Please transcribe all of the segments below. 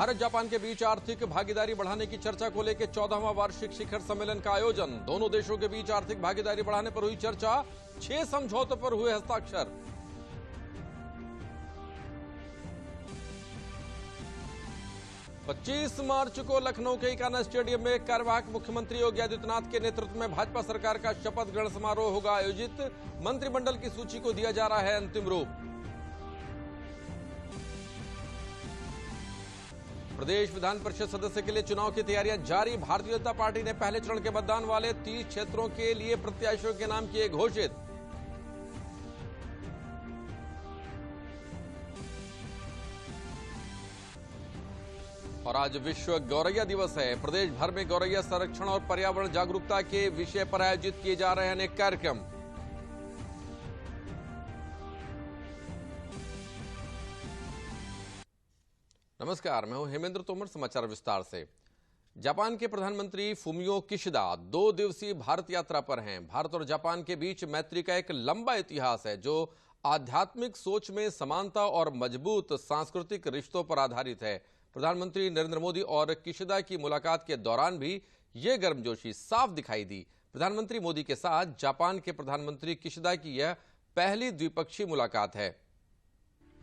Bharat Japan के बीच आर्थिक भागीदारी बढ़ाने की चर्चा को लेकर 14वां वार्षिक शिखर सम्मेलन का आयोजन। दोनों देशों के बीच आर्थिक भागीदारी बढ़ाने पर हुई चर्चा, 6 समझौतों पर हुए हस्ताक्षर। पच्चीस मार्च को लखनऊ के इकाना स्टेडियम में कार्यवाहक मुख्यमंत्री योगी आदित्यनाथ के नेतृत्व में भाजपा सरकार का शपथ ग्रहण समारोह होगा आयोजित। मंत्रिमंडल की सूची को दिया जा रहा है अंतिम रूप। प्रदेश विधान परिषद सदस्य के लिए चुनाव की तैयारियां जारी। भारतीय जनता पार्टी ने पहले चरण के मतदान वाले 30 क्षेत्रों के लिए प्रत्याशियों के नाम किए घोषित। और आज विश्व गौरैया दिवस है। प्रदेश भर में गौरैया संरक्षण और पर्यावरण जागरूकता के विषय पर आयोजित किए जा रहे हैं अनेक कार्यक्रम। नमस्कार, मैं हूं हेमेंद्र तोमर। समाचार विस्तार से। जापान के प्रधानमंत्री फुमियो किशिदा 2 दिवसीय भारत यात्रा पर हैं। भारत और जापान के बीच मैत्री का एक लंबा इतिहास है जो आध्यात्मिक सोच में समानता और मजबूत सांस्कृतिक रिश्तों पर आधारित है। प्रधानमंत्री नरेंद्र मोदी और किशिदा की मुलाकात के दौरान भी ये गर्मजोशी साफ दिखाई दी। प्रधानमंत्री मोदी के साथ जापान के प्रधानमंत्री किशिदा की यह पहली द्विपक्षीय मुलाकात है।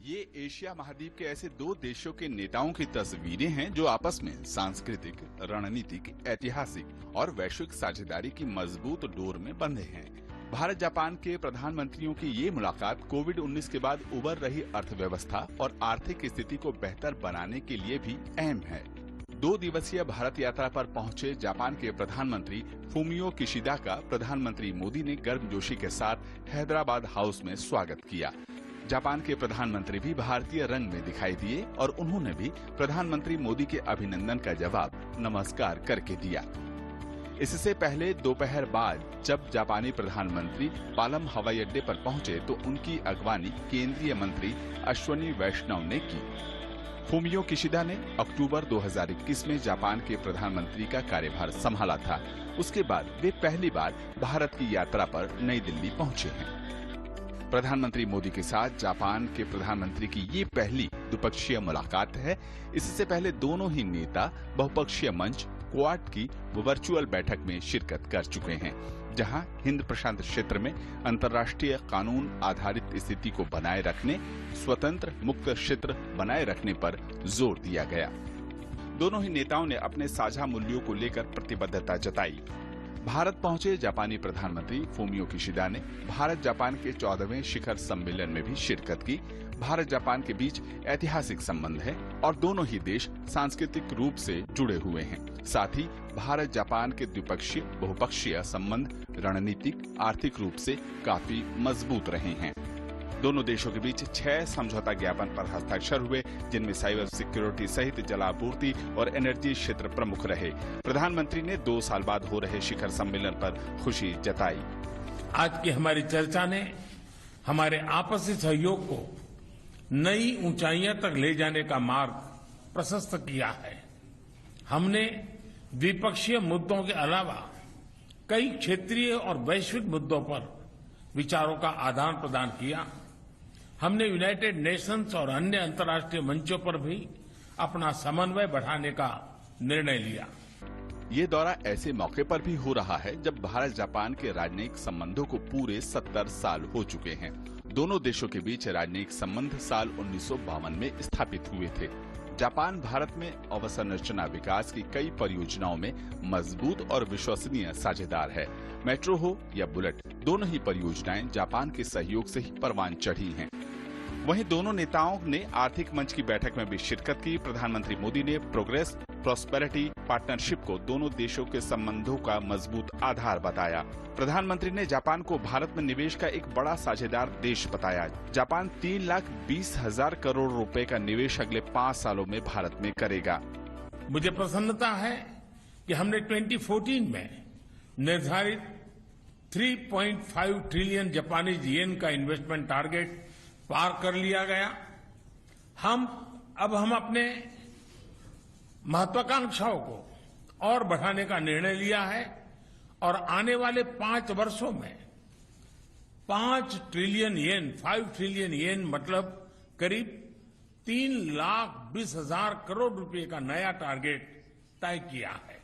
ये एशिया महाद्वीप के ऐसे 2 देशों के नेताओं की तस्वीरें हैं जो आपस में सांस्कृतिक, रणनीतिक, ऐतिहासिक और वैश्विक साझेदारी की मजबूत डोर में बंधे हैं। भारत जापान के प्रधानमंत्रियों की ये मुलाकात कोविड-19 के बाद उभर रही अर्थव्यवस्था और आर्थिक स्थिति को बेहतर बनाने के लिए भी अहम है। 2 दिवसीय भारत यात्रा पर पहुंचे जापान के प्रधानमंत्री फुमियो किशिदा का प्रधानमंत्री मोदी ने गर्मजोशी के साथ हैदराबाद हाउस में स्वागत किया। जापान के प्रधानमंत्री भी भारतीय रंग में दिखाई दिए और उन्होंने भी प्रधानमंत्री मोदी के अभिनंदन का जवाब नमस्कार करके दिया। इससे पहले दोपहर बाद जब जापानी प्रधानमंत्री पालम हवाई अड्डे पर पहुंचे तो उनकी अगवानी केंद्रीय मंत्री अश्वनी वैष्णव ने की। फुमियो किशिदा ने अक्टूबर 2021 में जापान के प्रधानमंत्री का कार्यभार संभाला था। उसके बाद वे पहली बार भारत की यात्रा पर नई दिल्ली पहुंचे हैं। प्रधानमंत्री मोदी के साथ जापान के प्रधानमंत्री की ये पहली द्विपक्षीय मुलाकात है। इससे पहले दोनों ही नेता बहुपक्षीय मंच क्वाड की वर्चुअल बैठक में शिरकत कर चुके हैं, जहां हिंद प्रशांत क्षेत्र में अंतर्राष्ट्रीय कानून आधारित स्थिति को बनाए रखने, स्वतंत्र मुक्त क्षेत्र बनाए रखने पर जोर दिया गया। दोनों ही नेताओं ने अपने साझा मूल्यों को लेकर प्रतिबद्धता जताई। भारत पहुंचे जापानी प्रधानमंत्री फुमियो किशिदा ने भारत जापान के 14वें शिखर सम्मेलन में भी शिरकत की। भारत जापान के बीच ऐतिहासिक संबंध है और दोनों ही देश सांस्कृतिक रूप से जुड़े हुए हैं। साथ ही भारत जापान के द्विपक्षीय बहुपक्षीय संबंध रणनीतिक, आर्थिक रूप से काफी मजबूत रहे हैं। दोनों देशों के बीच 6 समझौता ज्ञापन पर हस्ताक्षर हुए, जिनमें साइबर सिक्योरिटी सहित जलापूर्ति और एनर्जी क्षेत्र प्रमुख रहे। प्रधानमंत्री ने 2 साल बाद हो रहे शिखर सम्मेलन पर खुशी जताई। आज की हमारी चर्चा ने हमारे आपसी सहयोग को नई ऊंचाइयों तक ले जाने का मार्ग प्रशस्त किया है। हमने द्विपक्षीय मुद्दों के अलावा कई क्षेत्रीय और वैश्विक मुद्दों पर विचारों का आदान प्रदान किया। हमने यूनाइटेड नेशंस और अन्य अंतर्राष्ट्रीय मंचों पर भी अपना समन्वय बढ़ाने का निर्णय लिया। ये दौरा ऐसे मौके पर भी हो रहा है जब भारत जापान के राजनयिक संबंधों को पूरे 70 साल हो चुके हैं। दोनों देशों के बीच राजनयिक संबंध साल 1952 में स्थापित हुए थे। जापान भारत में अवसंरचना विकास की कई परियोजनाओं में मजबूत और विश्वसनीय साझेदार है। मेट्रो हो या बुलेट, दोनों ही परियोजनाएं जापान के सहयोग से ही परवान चढ़ी हैं। वहीं दोनों नेताओं ने आर्थिक मंच की बैठक में भी शिरकत की। प्रधानमंत्री मोदी ने प्रोग्रेस प्रॉस्पेरिटी पार्टनरशिप को दोनों देशों के संबंधों का मजबूत आधार बताया। प्रधानमंत्री ने जापान को भारत में निवेश का एक बड़ा साझेदार देश बताया। जापान 3,20,000 करोड़ रुपए का निवेश अगले 5 सालों में भारत में करेगा। मुझे प्रसन्नता है कि हमने 2014 में निर्धारित 3.5 ट्रिलियन जापानीज येन का इन्वेस्टमेंट टारगेट पार कर लिया गया। अब हम अपने महत्वाकांक्षाओं को और बढ़ाने का निर्णय लिया है और आने वाले 5 वर्षों में 5 ट्रिलियन येन 5 ट्रिलियन येन मतलब करीब 3,20,000 करोड़ रुपए का नया टारगेट तय किया है।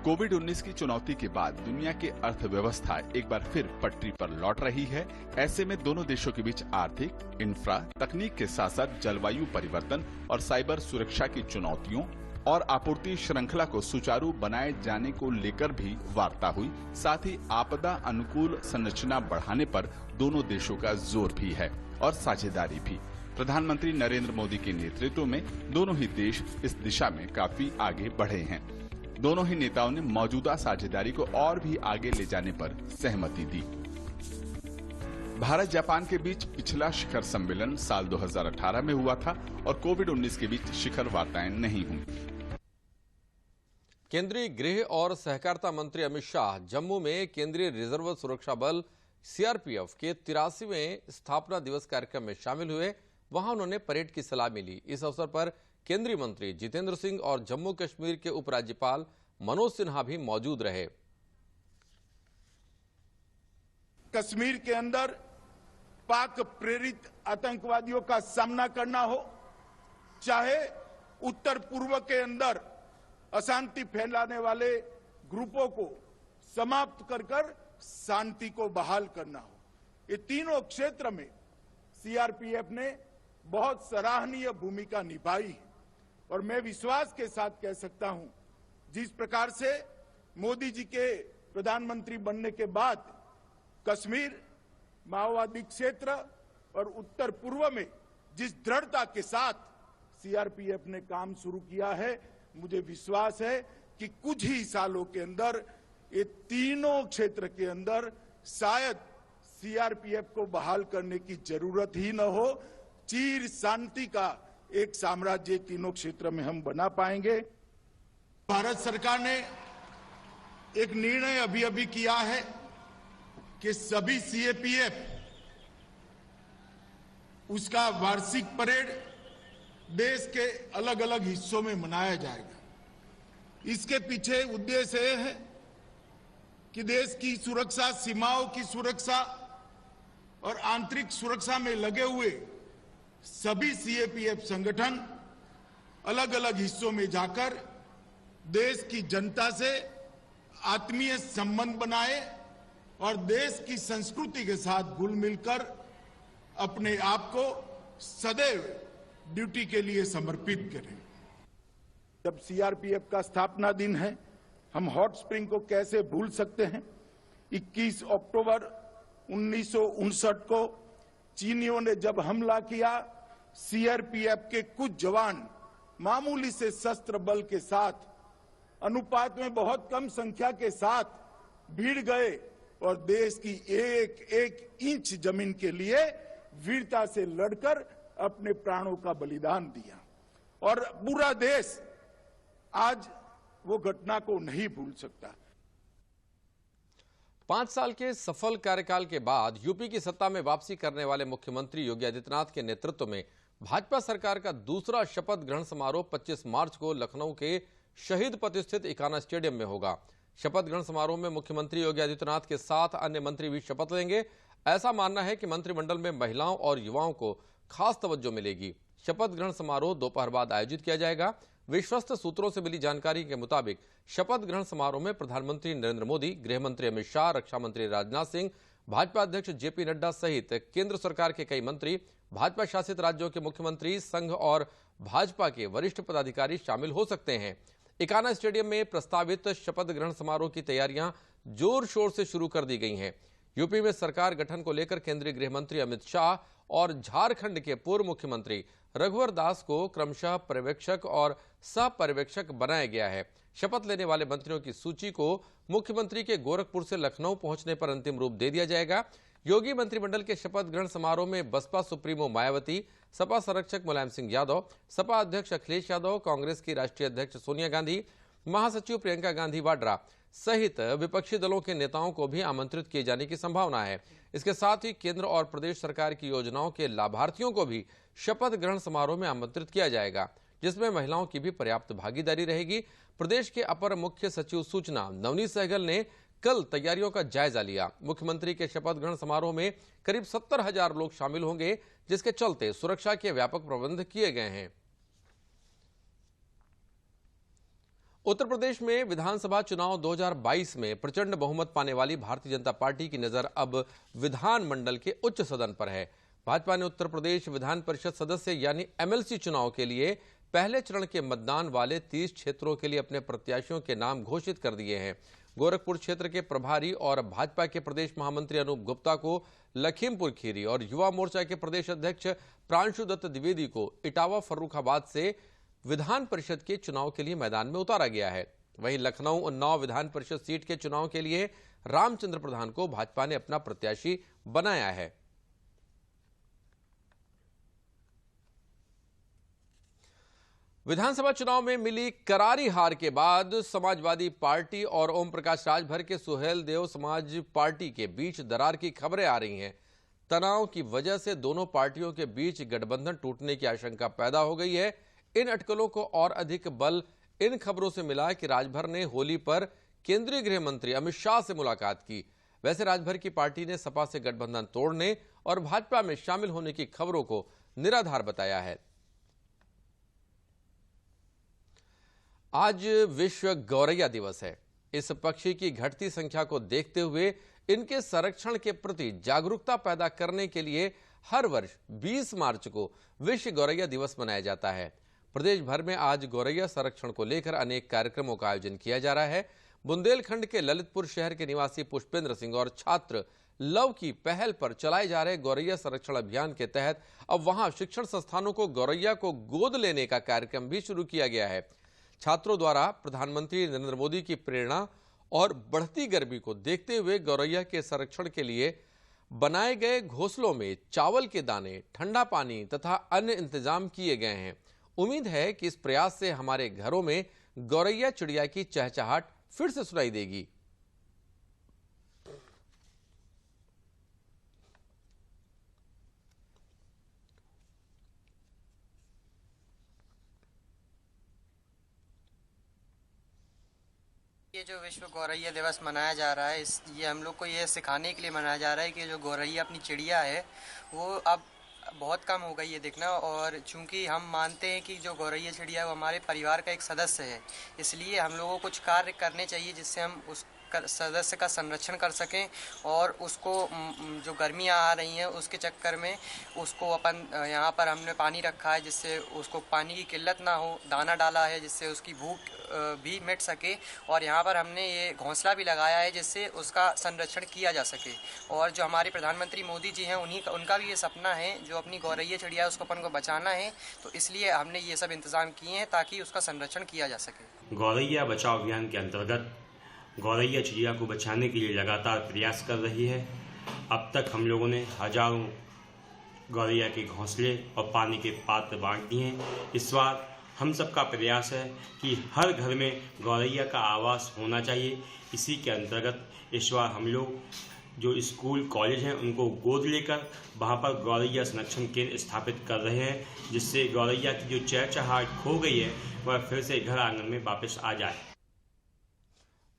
कोविड-19 की चुनौती के बाद दुनिया की अर्थव्यवस्था एक बार फिर पटरी पर लौट रही है। ऐसे में दोनों देशों के बीच आर्थिक, इंफ्रा, तकनीक के साथ साथ जलवायु परिवर्तन और साइबर सुरक्षा की चुनौतियों और आपूर्ति श्रृंखला को सुचारू बनाए जाने को लेकर भी वार्ता हुई। साथ ही आपदा अनुकूल संरचना बढ़ाने पर दोनों देशों का जोर भी है और साझेदारी भी। प्रधानमंत्री नरेंद्र मोदी के नेतृत्व में दोनों ही देश इस दिशा में काफी आगे बढ़े हैं। दोनों ही नेताओं ने मौजूदा साझेदारी को और भी आगे ले जाने पर सहमति दी। भारत जापान के बीच पिछला शिखर सम्मेलन साल 2018 में हुआ था और कोविड-19 के बीच शिखर वार्ताएं नहीं हुई। केंद्रीय गृह और सहकारिता मंत्री अमित शाह जम्मू में केंद्रीय रिजर्व सुरक्षा बल सीआरपीएफ के 83वें स्थापना दिवस कार्यक्रम में शामिल हुए। वहां उन्होंने परेड की सलामी ली। इस अवसर पर केंद्रीय मंत्री जितेंद्र सिंह और जम्मू कश्मीर के उपराज्यपाल मनोज सिन्हा भी मौजूद रहे। कश्मीर के अंदर पाक प्रेरित आतंकवादियों का सामना करना हो, चाहे उत्तर पूर्व के अंदर अशांति फैलाने वाले ग्रुपों को समाप्त कर शांति को बहाल करना हो, ये तीनों क्षेत्र में सीआरपीएफ ने बहुत सराहनीय भूमिका निभाई है। और मैं विश्वास के साथ कह सकता हूं, जिस प्रकार से मोदी जी के प्रधानमंत्री बनने के बाद कश्मीर, माओवादी क्षेत्र और उत्तर पूर्व में जिस दृढ़ता के साथ सीआरपीएफ ने काम शुरू किया है, मुझे विश्वास है कि कुछ ही सालों के अंदर ये तीनों क्षेत्र के अंदर शायद सीआरपीएफ को बहाल करने की जरूरत ही न हो। चिर शांति का एक साम्राज्य तीनों क्षेत्र में हम बना पाएंगे। भारत सरकार ने एक निर्णय अभी किया है कि सभी सीएपीएफ उसका वार्षिक परेड देश के अलग अलग हिस्सों में मनाया जाएगा। इसके पीछे उद्देश्य यह है कि देश की सुरक्षा, सीमाओं की सुरक्षा और आंतरिक सुरक्षा में लगे हुए सभी सीएपीएफ संगठन अलग अलग हिस्सों में जाकर देश की जनता से आत्मीय संबंध बनाए और देश की संस्कृति के साथ घुल मिलकर अपने आप को सदैव ड्यूटी के लिए समर्पित करें। जब सीआरपीएफ का स्थापना दिन है, हम हॉट स्प्रिंग को कैसे भूल सकते हैं। 21 अक्टूबर 1959 को चीनियों ने जब हमला किया, सीआरपीएफ के कुछ जवान मामूली से शस्त्र बल के साथ अनुपात में बहुत कम संख्या के साथ भीड़ गए और देश की एक एक इंच जमीन के लिए वीरता से लड़कर अपने प्राणों का बलिदान दिया। और पूरा देश आज वो घटना को नहीं भूल सकता। 5 साल के सफल कार्यकाल के बाद यूपी की सत्ता में वापसी करने वाले मुख्यमंत्री योगी आदित्यनाथ के नेतृत्व में भाजपा सरकार का दूसरा शपथ ग्रहण समारोह 25 मार्च को लखनऊ के शहीद पथ स्थित इकाना स्टेडियम में होगा। शपथ ग्रहण समारोह में मुख्यमंत्री योगी आदित्यनाथ के साथ अन्य मंत्री भी शपथ लेंगे। ऐसा मानना है कि मंत्रिमंडल में महिलाओं और युवाओं को खास तवज्जो मिलेगी। शपथ ग्रहण समारोह दोपहर बाद आयोजित किया जाएगा। विश्वस्त सूत्रों से मिली जानकारी के मुताबिक शपथ ग्रहण समारोह में प्रधानमंत्री नरेंद्र मोदी, गृह मंत्री अमित शाह, रक्षा मंत्री राजनाथ सिंह, भाजपा अध्यक्ष जेपी नड्डा सहित केंद्र सरकार के कई मंत्री, भाजपा शासित राज्यों के मुख्यमंत्री, संघ और भाजपा के वरिष्ठ पदाधिकारी शामिल हो सकते हैं। इकाना स्टेडियम में प्रस्तावित शपथ ग्रहण समारोह की तैयारियां जोर शोर से शुरू कर दी गई हैं। यूपी में सरकार गठन को लेकर केंद्रीय गृह मंत्री अमित शाह और झारखंड के पूर्व मुख्यमंत्री रघुवर दास को क्रमशः पर्यवेक्षक और सह पर्यवेक्षक बनाया गया है। शपथ लेने वाले मंत्रियों की सूची को मुख्यमंत्री के गोरखपुर से लखनऊ पहुंचने पर अंतिम रूप दे दिया जाएगा। योगी मंत्रिमंडल के शपथ ग्रहण समारोह में बसपा सुप्रीमो मायावती, सपा संरक्षक मुलायम सिंह यादव, सपा अध्यक्ष अखिलेश यादव, कांग्रेस की राष्ट्रीय अध्यक्ष सोनिया गांधी, महासचिव प्रियंका गांधी वाड्रा सहित विपक्षी दलों के नेताओं को भी आमंत्रित किए जाने की संभावना है। इसके साथ ही केंद्र और प्रदेश सरकार की योजनाओं के लाभार्थियों को भी शपथ ग्रहण समारोह में आमंत्रित किया जाएगा, जिसमें महिलाओं की भी पर्याप्त भागीदारी रहेगी। प्रदेश के अपर मुख्य सचिव सूचना नवनीत सहगल ने कल तैयारियों का जायजा लिया। मुख्यमंत्री के शपथ ग्रहण समारोह में करीब 70,000 लोग शामिल होंगे, जिसके चलते सुरक्षा के व्यापक प्रबंध किए गए हैं। उत्तर प्रदेश में विधानसभा चुनाव 2022 में प्रचंड बहुमत पाने वाली भारतीय जनता पार्टी की नजर अब विधानमंडल के उच्च सदन पर है। भाजपा ने उत्तर प्रदेश विधान परिषद सदस्य यानी एमएलसी चुनाव के लिए पहले चरण के मतदान वाले 30 क्षेत्रों के लिए अपने प्रत्याशियों के नाम घोषित कर दिए हैं। गोरखपुर क्षेत्र के प्रभारी और भाजपा के प्रदेश महामंत्री अनूप गुप्ता को लखीमपुर खीरी और युवा मोर्चा के प्रदेश अध्यक्ष प्रांशु दत्त द्विवेदी को इटावा फर्रुखाबाद से विधान परिषद के चुनाव के लिए मैदान में उतारा गया है। वहीं लखनऊ उन्नाव विधान परिषद सीट के चुनाव के लिए रामचंद्र प्रधान को भाजपा ने अपना प्रत्याशी बनाया है। विधानसभा चुनाव में मिली करारी हार के बाद समाजवादी पार्टी और ओम प्रकाश राजभर के सुहेल देव समाज पार्टी के बीच दरार की खबरें आ रही हैं। तनाव की वजह से दोनों पार्टियों के बीच गठबंधन टूटने की आशंका पैदा हो गई है। इन अटकलों को और अधिक बल इन खबरों से मिला कि राजभर ने होली पर केंद्रीय गृह मंत्री अमित शाह से मुलाकात की। वैसे राजभर की पार्टी ने सपा से गठबंधन तोड़ने और भाजपा में शामिल होने की खबरों को निराधार बताया है। आज विश्व गौरैया दिवस है। इस पक्षी की घटती संख्या को देखते हुए इनके संरक्षण के प्रति जागरूकता पैदा करने के लिए हर वर्ष 20 मार्च को विश्व गौरैया दिवस मनाया जाता है। प्रदेश भर में आज गौरैया संरक्षण को लेकर अनेक कार्यक्रमों का आयोजन किया जा रहा है। बुंदेलखंड के ललितपुर शहर के निवासी पुष्पेंद्र सिंह और छात्र लव की पहल पर चलाए जा रहे गौरैया संरक्षण अभियान के तहत अब वहां शिक्षण संस्थानों को गौरैया को गोद लेने का कार्यक्रम भी शुरू किया गया है। छात्रों द्वारा प्रधानमंत्री नरेंद्र मोदी की प्रेरणा और बढ़ती गर्मी को देखते हुए गौरैया के संरक्षण के लिए बनाए गए घोंसलों में चावल के दाने, ठंडा पानी तथा अन्य इंतजाम किए गए हैं। उम्मीद है कि इस प्रयास से हमारे घरों में गौरैया चिड़िया की चहचहाट फिर से सुनाई देगी। ये जो विश्व गौरैया दिवस मनाया जा रहा है, ये हम लोग को ये सिखाने के लिए मनाया जा रहा है कि जो गौरैया अपनी चिड़िया है वो अब बहुत कम हो गई है दिखना। और चूंकि हम मानते हैं कि जो गौरैया चिड़िया है वो हमारे परिवार का एक सदस्य है, इसलिए हम लोगों को कुछ कार्य करने चाहिए जिससे हम उस सदस्य का संरक्षण कर सकें और उसको जो गर्मियाँ आ रही हैं उसके चक्कर में उसको अपन यहाँ पर हमने पानी रखा है जिससे उसको पानी की किल्लत ना हो, दाना डाला है जिससे उसकी भूख भी मिट सके और यहाँ पर हमने ये घोंसला भी लगाया है जिससे उसका संरक्षण किया जा सके। और जो हमारे प्रधानमंत्री मोदी जी हैं उनका भी ये सपना है जो अपनी गौरैया चिड़िया उसको अपन को बचाना है, तो इसलिए हमने ये सब इंतज़ाम किए हैं ताकि उसका संरक्षण किया जा सके। गौरैया बचाओ अभियान के अंतर्गत गौरैया चिड़िया को बचाने के लिए लगातार प्रयास कर रही है। अब तक हम लोगों ने हजारों गौरैया के घोंसले और पानी के पात्र बांट दिए हैं। इस बार हम सबका प्रयास है कि हर घर में गौरैया का आवास होना चाहिए। इसी के अंतर्गत इस बार हम लोग जो स्कूल कॉलेज हैं उनको गोद लेकर वहाँ पर गौरैया संरक्षण केंद्र स्थापित कर रहे हैं, जिससे गौरैया की जो चहचहाट खो गई है वह फिर से घर आंगन में वापस आ जाए।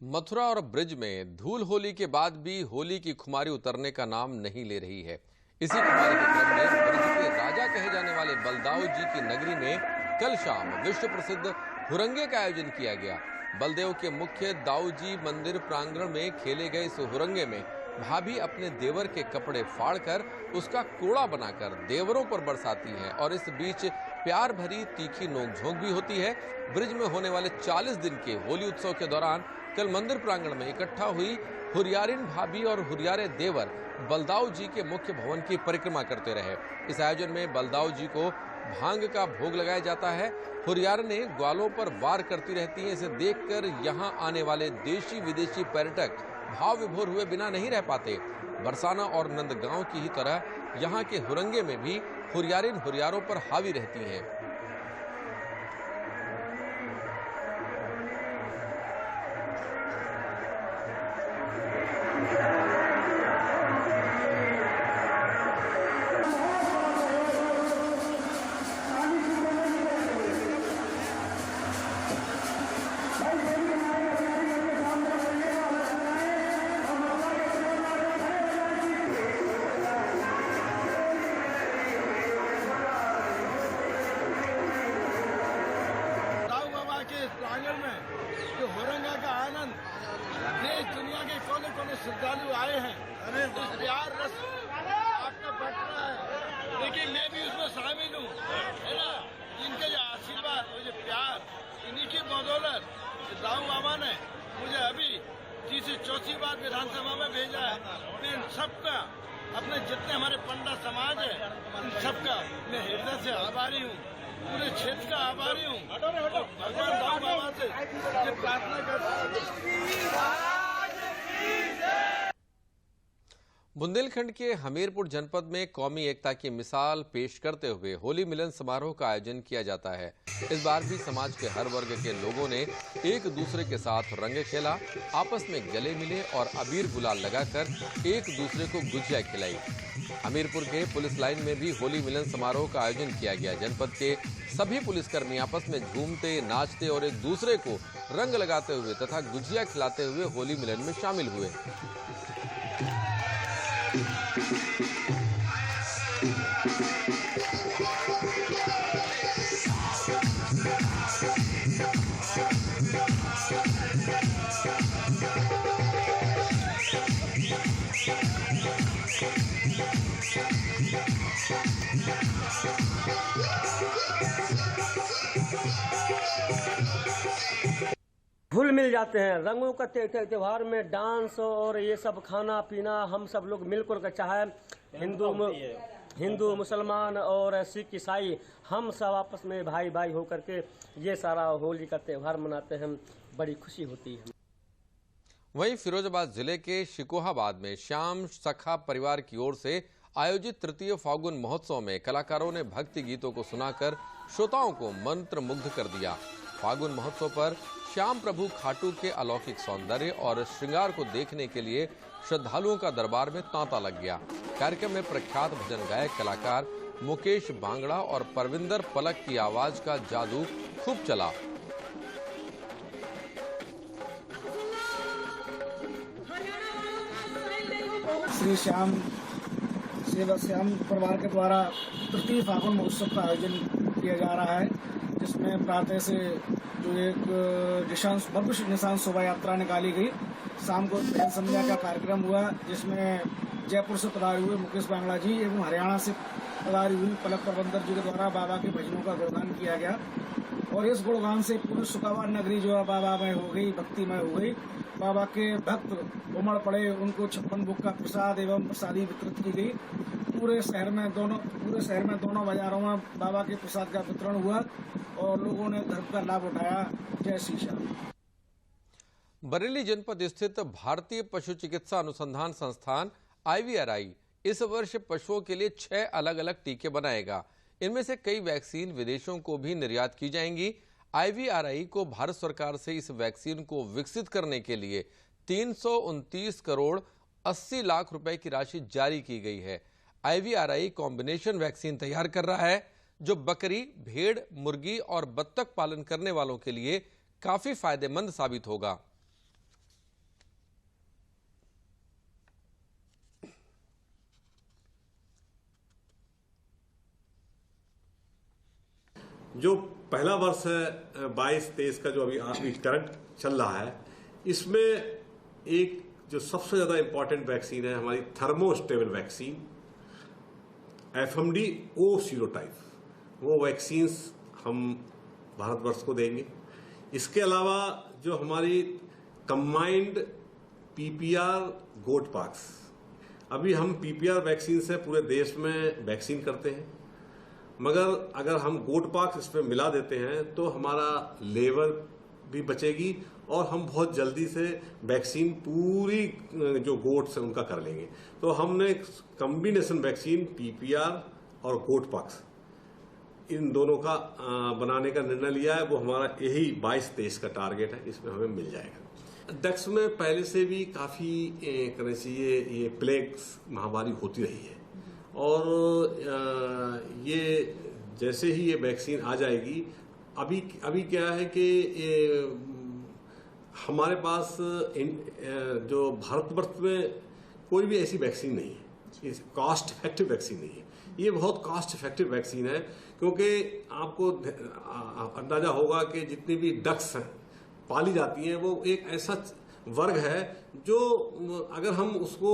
मथुरा और ब्रिज में धूल होली के बाद भी होली की खुमारी उतरने का नाम नहीं ले रही है। इसी खुमारी के क्रम में ब्रिज के राजा कहे जाने वाले बलदाऊ जी की नगरी में कल शाम विश्व प्रसिद्ध हुरंगे का आयोजन किया गया। बलदेव के मुख्य दाऊ जी मंदिर प्रांगण में खेले गए इस हुरंगे में भाभी अपने देवर के कपड़े फाड़कर उसका कोड़ा बनाकर देवरों पर बरसाती हैं और इस बीच प्यार भरी तीखी नोकझोंक भी होती है। ब्रिज में होने वाले 40 दिन के होली उत्सव के दौरान कल मंदिर प्रांगण में इकट्ठा हुई हुरियारिन भाभी और हुरियारे देवर बलदाऊ जी के मुख्य भवन की परिक्रमा करते रहे। इस आयोजन में बलदाऊ जी को भांग का भोग लगाया जाता है। हुरियारिनें ग्वालों पर वार करती रहती हैं। इसे देखकर यहाँ आने वाले देशी विदेशी पर्यटक भाव विभोर हुए बिना नहीं रह पाते। बरसाना और नंदगांव की ही तरह यहाँ के हुरंगे में भी हुरियारिन हुरियारों पर हावी रहती हैं। देश दुनिया के कोने कोने श्रद्धालु आए हैं। इस प्यार रस आपका बढ़ रहा है, लेकिन मैं भी उसमें शामिल हूँ, है ना। इनके जो आशीर्वाद और जो प्यार, इन्हीं की बदौलत राहु बाबा ने मुझे अभी तीसरी चौथी बार विधानसभा में भेजा है। मैं इन सबका, अपने जितने हमारे पंडा समाज है, इन सबका मैं हृदय से आभारी हूँ, पूरे क्षेत्र का आभारी हूँ। भगवान राहु बाबा से ये प्रार्थना करता हूँ। बुंदेलखंड के हमीरपुर जनपद में कौमी एकता की मिसाल पेश करते हुए होली मिलन समारोह का आयोजन किया जाता है। इस बार भी समाज के हर वर्ग के लोगों ने एक दूसरे के साथ रंग खेला, आपस में गले मिले और अबीर गुलाल लगाकर एक दूसरे को गुजिया खिलाई। हमीरपुर के पुलिस लाइन में भी होली मिलन समारोह का आयोजन किया गया। जनपद के सभी पुलिसकर्मी आपस में झूमते, नाचते और एक दूसरे को रंग लगाते हुए तथा गुजिया खिलाते हुए होली मिलन में शामिल हुए। घुल मिल जाते हैं। रंगों का त्योहार में डांस और ये सब खाना पीना, हम सब लोग मिलकर के, चाहे हिंदू मुसलमान और सिख ईसाई, हम सब आपस में भाई भाई होकर के ये सारा होली का त्योहार मनाते हैं। बड़ी खुशी होती है। वहीं फिरोजाबाद जिले के शिकोहाबाद में श्याम सखा परिवार की ओर से आयोजित तृतीय फागुन महोत्सव में कलाकारों ने भक्ति गीतों को सुनाकर श्रोताओं को मंत्र मुग्ध कर दिया। फागुन महोत्सव पर श्याम प्रभु खाटू के अलौकिक सौंदर्य और श्रृंगार को देखने के लिए श्रद्धालुओं का दरबार में तांता लग गया। कार्यक्रम में प्रख्यात भजन गायक कलाकार मुकेश बांगड़ा और परविंदर पलक की आवाज का जादू खूब चला। श्री श्याम सेवा श्याम परिवार के द्वारा तृतीय फागुन महोत्सव का आयोजन किया जा रहा है, जिसमें प्रातः से जो एक भव्य निशान शोभा यात्रा निकाली गई। शाम को भजन संध्या का कार्यक्रम हुआ, जिसमें जयपुर से पधारे हुए मुकेश बांगड़ा जी एवं हरियाणा से पधारी हुई पलक प्रबंधक जी के द्वारा बाबा के भजनों का गुणगान किया गया। और इस गुणगान से पूरी शुकाबाद नगरी जो है बाबामय हो गई, भक्तिमय हो गई। बाबा के भक्त उमड़ पड़े, उनको 56 भोग का प्रसाद एवं प्रसादी वितरित की गई। पूरे शहर में दोनों बाजारों में बाबा के प्रसाद का वितरण हुआ और लोगों ने धर्म का लाभ उठाया। जय श्री श्याम। बरेली जनपद स्थित भारतीय पशु चिकित्सा अनुसंधान संस्थान IVRI इस वर्ष पशुओं के लिए 6 अलग अलग टीके बनाएगा। इनमें से कई वैक्सीन विदेशों को भी निर्यात की जाएंगी। IVRI को भारत सरकार से इस वैक्सीन को विकसित करने के लिए 329 करोड़ 80 लाख रुपए की राशि जारी की गई है। IVRI कॉम्बिनेशन वैक्सीन तैयार कर रहा है, जो बकरी, भेड़, मुर्गी और बत्तख पालन करने वालों के लिए काफी फायदेमंद साबित होगा। जो पहला वर्ष है 22-23 का जो अभी करंट चल रहा है, इसमें एक जो सबसे ज्यादा इंपॉर्टेंट वैक्सीन है हमारी thermostable vaccine FMD O serotype, वो वैक्सीन्स हम भारतवर्ष को देंगे। इसके अलावा जो हमारी कंबाइंड PPR गोट पॉक्स, अभी हम PPR वैक्सीन से पूरे देश में वैक्सीन करते हैं, मगर अगर हम गोट पॉक्स इसमें मिला देते हैं तो हमारा लेबर भी बचेगी और हम बहुत जल्दी से वैक्सीन पूरी जो गोट्स हैं उनका कर लेंगे। तो हमने कॉम्बिनेशन वैक्सीन PPR और गोट पॉक्स इन दोनों का बनाने का निर्णय लिया है। वो हमारा यही 22-23 का टारगेट है, इसमें हमें मिल जाएगा। डक्स में पहले से भी काफी तरह से ये प्लेग्स महामारी होती रही है और ये जैसे ही ये वैक्सीन आ जाएगी, अभी क्या है कि हमारे पास जो भारतवर्ष में कोई भी ऐसी वैक्सीन नहीं है, कॉस्ट इफेक्टिव वैक्सीन नहीं है। ये बहुत कॉस्ट इफेक्टिव वैक्सीन है, क्योंकि आपको अंदाजा होगा कि जितनी भी डक्स हैं पाली जाती हैं वो एक ऐसा वर्ग है जो अगर हम उसको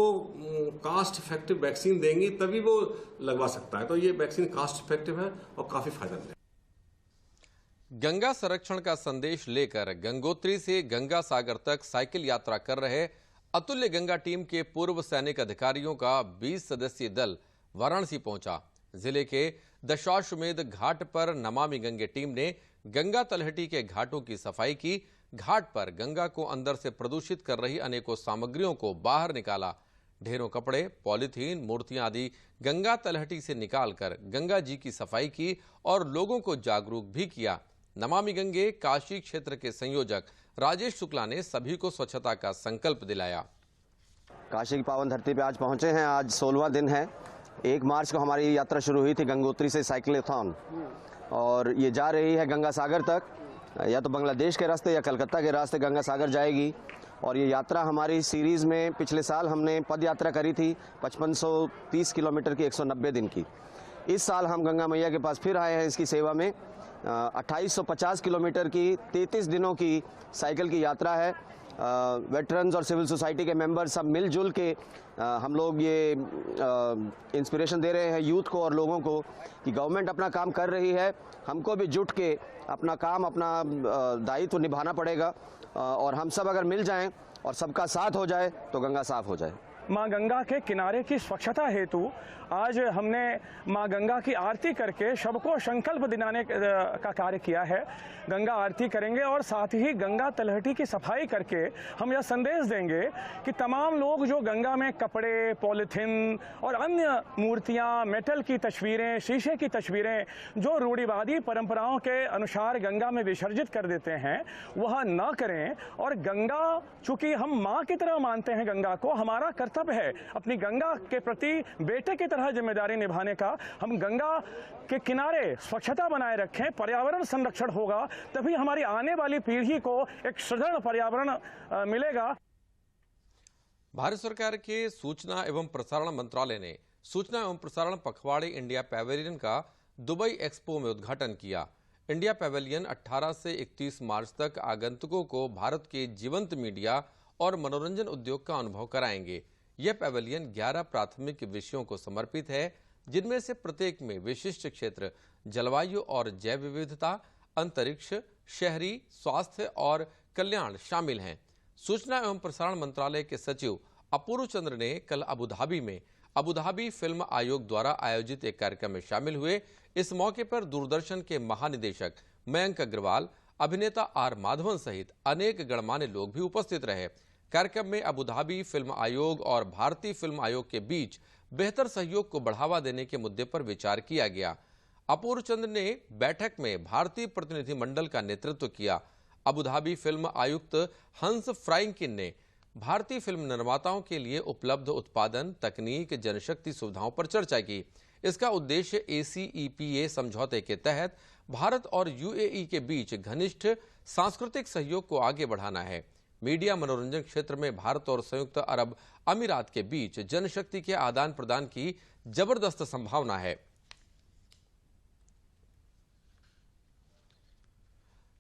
कास्ट इफेक्टिव वैक्सीन देंगे तभी वो लगवा सकता है। तो ये वैक्सीन कास्ट इफेक्टिव है और काफी फायदेमंद है। गंगा संरक्षण का संदेश लेकर गंगोत्री से गंगा सागर तक साइकिल यात्रा कर रहे अतुल्य गंगा टीम के पूर्व सैनिक अधिकारियों का 20 सदस्यीय दल वाराणसी पहुंचा। जिले के दशाश्वमेध घाट पर नमामि गंगे टीम ने गंगा तलहटी के घाटों की सफाई की। घाट पर गंगा को अंदर से प्रदूषित कर रही अनेकों सामग्रियों को बाहर निकाला। ढेरों कपड़े, पॉलीथीन, मूर्तियां आदि गंगा तलहटी से निकालकर गंगा जी की सफाई की और लोगों को जागरूक भी किया। नमामि गंगे काशी क्षेत्र के संयोजक राजेश शुक्ला ने सभी को स्वच्छता का संकल्प दिलाया। काशी की पावन धरती पे आज पहुंचे हैं। आज 16वां दिन है। 1 मार्च को हमारी यात्रा शुरू हुई थी गंगोत्री से साइक्लोथॉन, और ये जा रही है गंगा सागर तक। या तो बांग्लादेश के रास्ते या कलकत्ता के रास्ते गंगा सागर जाएगी। और ये यात्रा हमारी सीरीज में पिछले साल हमने पद यात्रा करी थी 5530 किलोमीटर की 190 दिन की। इस साल हम गंगा मैया के पास फिर आए हैं इसकी सेवा में। 2850 किलोमीटर की 33 दिनों की साइकिल की यात्रा है। वेटरन्स और सिविल सोसाइटी के मेंबर सब मिलजुल के हम लोग ये इंस्पिरेशन दे रहे हैं यूथ को और लोगों को कि गवर्नमेंट अपना काम कर रही है, हमको भी जुट के अपना काम, अपना दायित्व निभाना पड़ेगा। और हम सब अगर मिल जाएं और सबका साथ हो जाए तो गंगा साफ हो जाए। माँ गंगा के किनारे की स्वच्छता हेतु आज हमने माँ गंगा की आरती करके सबको संकल्प दिलाने का कार्य किया है। गंगा आरती करेंगे और साथ ही गंगा तलहटी की सफाई करके हम यह संदेश देंगे कि तमाम लोग जो गंगा में कपड़े, पॉलीथीन और अन्य मूर्तियाँ, मेटल की तस्वीरें, शीशे की तस्वीरें जो रूढ़िवादी परंपराओं के अनुसार गंगा में विसर्जित कर देते हैं वह न करें। और गंगा, चूंकि हम माँ की तरह मानते हैं गंगा को, हमारा कर्तव्य है अपनी गंगा के प्रति बेटे की तरह जिम्मेदारी निभाने का। हम गंगा के किनारे स्वच्छता बनाए रखें, पर्यावरण संरक्षण होगा तभी हमारी आने वाली पीढ़ी को एक सुदृढ़ पर्यावरण मिलेगा। भारत सरकार के सूचना एवं प्रसारण मंत्रालय ने सूचना एवं प्रसारण पखवाड़े इंडिया पैवेलियन का दुबई एक्सपो में उद्घाटन किया। इंडिया पैवेलियन 18 से 31 मार्च तक आगंतुकों को भारत के जीवंत मीडिया और मनोरंजन उद्योग का अनुभव कराएंगे। यह पैवेलियन 11 प्राथमिक विषयों को समर्पित है, जिनमें से प्रत्येक में विशिष्ट क्षेत्र जलवायु और जैव विविधता, अंतरिक्ष, शहरी, स्वास्थ्य और कल्याण शामिल हैं। सूचना एवं प्रसारण मंत्रालय के सचिव अपूर्व चंद्र ने कल अबुधाबी में अबुधाबी फिल्म आयोग द्वारा आयोजित एक कार्यक्रम में शामिल हुए। इस मौके पर दूरदर्शन के महानिदेशक मयंक अग्रवाल, अभिनेता आर माधवन सहित अनेक गणमान्य लोग भी उपस्थित रहे। कार्यक्रम में अबुधाबी फिल्म आयोग और भारतीय फिल्म आयोग के बीच बेहतर सहयोग को बढ़ावा देने के मुद्दे पर विचार किया गया। अपूर्व चंद्र ने बैठक में भारतीय प्रतिनिधिमंडल का नेतृत्व किया। अबुधाबी फिल्म आयुक्त हंस फ्राइंकिन ने भारतीय फिल्म निर्माताओं के लिए उपलब्ध उत्पादन, तकनीक, जनशक्ति सुविधाओं पर चर्चा की। इसका उद्देश्य ACEPA समझौते के तहत भारत और UAE के बीच घनिष्ठ सांस्कृतिक सहयोग को आगे बढ़ाना है। मीडिया मनोरंजन क्षेत्र में भारत और संयुक्त अरब अमीरात के बीच जनशक्ति के आदान प्रदान की जबरदस्त संभावना है।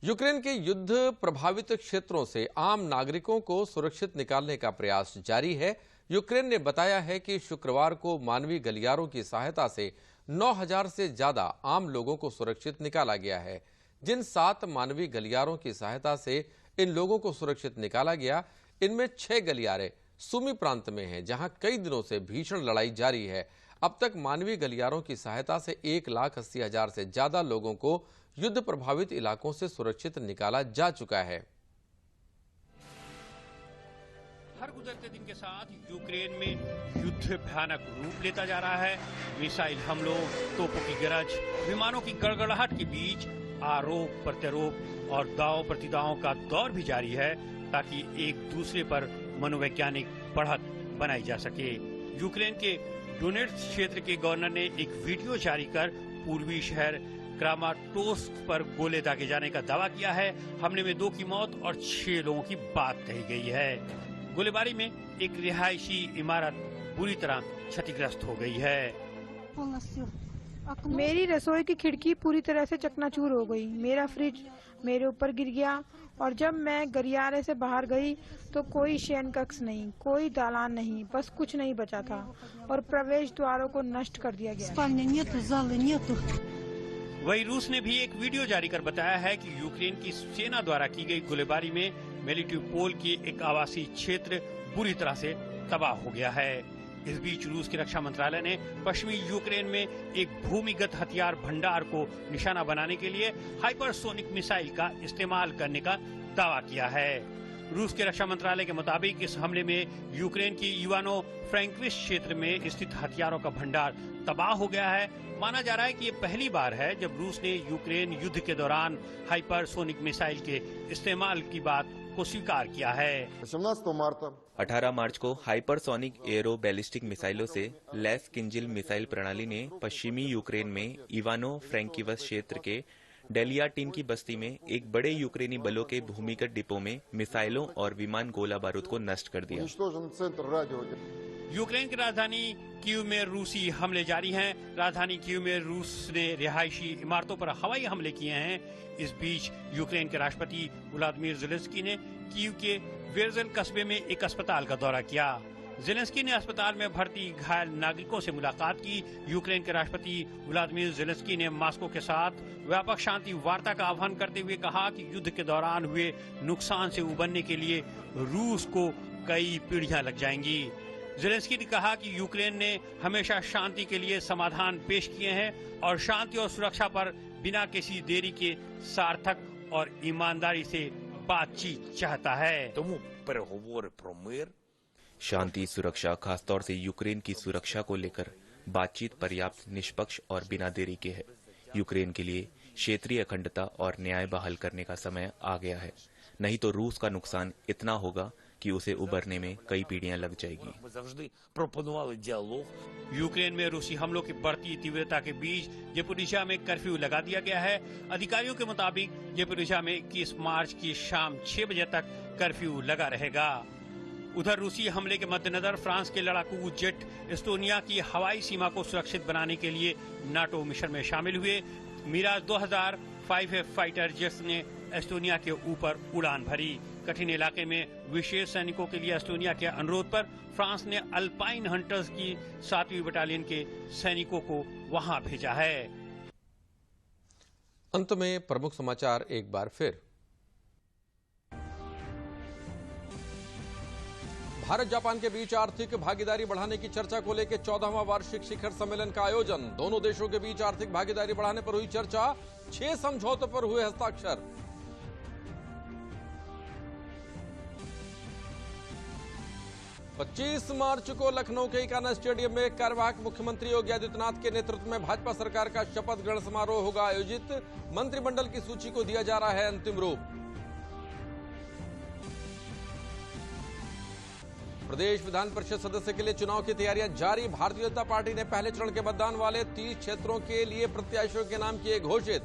यूक्रेन के युद्ध प्रभावित क्षेत्रों से आम नागरिकों को सुरक्षित निकालने का प्रयास जारी है। यूक्रेन ने बताया है कि शुक्रवार को मानवीय गलियारों की सहायता से 9000 से ज्यादा आम लोगों को सुरक्षित निकाला गया है। जिन 7 मानवीय गलियारों की सहायता से इन लोगों को सुरक्षित निकाला गया, इनमें 6 गलियारे सुमी प्रांत में हैं, जहां कई दिनों से भीषण लड़ाई जारी है। अब तक मानवीय गलियारों की सहायता से 1,80,000 से ज्यादा लोगों को युद्ध प्रभावित इलाकों से सुरक्षित निकाला जा चुका है। हर गुजरते दिन के साथ यूक्रेन में युद्ध भयानक रूप लेता जा रहा है। मिसाइल हमलों, तोपों की गरज, विमानों की गड़गड़ाहट के बीच आरोप प्रत्यारोप और दाव प्रतिदावों का दौर भी जारी है, ताकि एक दूसरे पर मनोवैज्ञानिक बढ़त बनाई जा सके। यूक्रेन के डोनेट्स्क क्षेत्र के गवर्नर ने एक वीडियो जारी कर पूर्वी शहर क्रामाटोर्स्क पर गोले दागे जाने का दावा किया है। हमले में 2 की मौत और 6 लोगों की बात कही गई है। गोलीबारी में एक रिहायशी इमारत बुरी तरह क्षतिग्रस्त हो गई है। मेरी रसोई की खिड़की पूरी तरह से चकनाचूर हो गई। मेरा फ्रिज मेरे ऊपर गिर गया और जब मैं गलियारे से बाहर गई तो कोई शयन कक्ष नहीं, कोई दालान नहीं, बस कुछ नहीं बचा था और प्रवेश द्वारों को नष्ट कर दिया गया। वहीं रूस ने भी एक वीडियो जारी कर बताया है कि यूक्रेन की सेना द्वारा की गई गोलीबारी में मेलिटोपोल की एक आवासीय क्षेत्र बुरी तरह से तबाह हो गया है। इस बीच रूस के रक्षा मंत्रालय ने पश्चिमी यूक्रेन में एक भूमिगत हथियार भंडार को निशाना बनाने के लिए हाइपरसोनिक मिसाइल का इस्तेमाल करने का दावा किया है। रूस के रक्षा मंत्रालय के मुताबिक इस हमले में यूक्रेन की इवानो फ्रैंकोविच क्षेत्र में स्थित हथियारों का भंडार तबाह हो गया है। माना जा रहा है कि ये पहली बार है जब रूस ने यूक्रेन युद्ध के दौरान हाइपरसोनिक मिसाइल के इस्तेमाल की बात को स्वीकार किया है। 18 मार्च को हाइपरसोनिक एयरो बैलिस्टिक मिसाइलों से लैस किंजिल मिसाइल प्रणाली ने पश्चिमी यूक्रेन में इवानो फ्रैंकोविच क्षेत्र के डेलियाटिन की बस्ती में एक बड़े यूक्रेनी बलों के भूमिगत डिपो में मिसाइलों और विमान गोला बारूद को नष्ट कर दिया। यूक्रेन की राजधानी कीव में रूसी हमले जारी हैं। राजधानी कीव में रूस ने रिहायशी इमारतों पर हवाई हमले किए हैं। इस बीच यूक्रेन के राष्ट्रपति व्लादिमीर ज़ेलेंस्की ने कीव के वेरजल कस्बे में एक अस्पताल का दौरा किया। ज़ेलेंस्की ने अस्पताल में भर्ती घायल नागरिकों से मुलाकात की। यूक्रेन के राष्ट्रपति व्लादिमीर ज़ेलेंस्की ने मॉस्को के साथ व्यापक शांति वार्ता का आह्वान करते हुए कहा कि युद्ध के दौरान हुए नुकसान से उबरने के लिए रूस को कई पीढ़ियां लग जाएंगी। ज़ेलेंस्की ने कहा कि यूक्रेन ने हमेशा शांति के लिए समाधान पेश किए हैं और शांति और सुरक्षा पर बिना किसी देरी के सार्थक और ईमानदारी से बातचीत चाहता है। शांति सुरक्षा, खासतौर से यूक्रेन की सुरक्षा को लेकर बातचीत पर्याप्त, निष्पक्ष और बिना देरी के है। यूक्रेन के लिए क्षेत्रीय अखंडता और न्याय बहाल करने का समय आ गया है, नहीं तो रूस का नुकसान इतना होगा कि उसे उबरने में कई पीढ़ियां लग जाएगी। यूक्रेन में रूसी हमलों की बढ़ती तीव्रता के बीच ज़ेपोरिज़िया में कर्फ्यू लगा दिया गया है। अधिकारियों के मुताबिक ज़ेपोरिज़िया में 21 मार्च की शाम 6 बजे तक कर्फ्यू लगा रहेगा। उधर रूसी हमले के मद्देनजर फ्रांस के लड़ाकू जेट एस्टोनिया की हवाई सीमा को सुरक्षित बनाने के लिए नाटो मिशन में शामिल हुए। मिराज 2000 5F फाइटर जेट्स ने एस्टोनिया के ऊपर उड़ान भरी। कठिन इलाके में विशेष सैनिकों के लिए एस्टोनिया के अनुरोध पर फ्रांस ने अल्पाइन हंटर्स की 7वीं बटालियन के सैनिकों को वहां भेजा है। अंत में प्रमुख समाचार एक बार फिर। भारत जापान के बीच आर्थिक भागीदारी बढ़ाने की चर्चा को लेकर 14वां वार्षिक शिखर सम्मेलन का आयोजन। दोनों देशों के बीच आर्थिक भागीदारी बढ़ाने पर हुई चर्चा, 6 समझौतों पर हुए हस्ताक्षर। पच्चीस मार्च को लखनऊ के इकाना स्टेडियम में कार्यवाहक मुख्यमंत्री योगी आदित्यनाथ के नेतृत्व में भाजपा सरकार का शपथ ग्रहण समारोह होगा आयोजित। मंत्रिमंडल की सूची को दिया जा रहा है अंतिम रूप। प्रदेश विधान परिषद सदस्य के लिए चुनाव की तैयारियां जारी। भारतीय जनता पार्टी ने पहले चरण के मतदान वाले 30 क्षेत्रों के लिए प्रत्याशियों के नाम किए घोषित।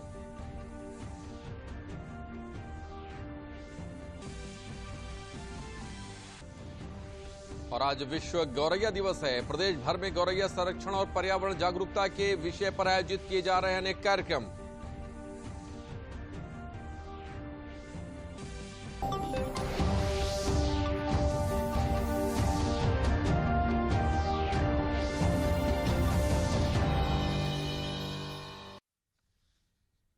और आज विश्व गौरैया दिवस है। प्रदेश भर में गौरैया संरक्षण और पर्यावरण जागरूकता के विषय पर आयोजित किए जा रहे हैं अनेक कार्यक्रम।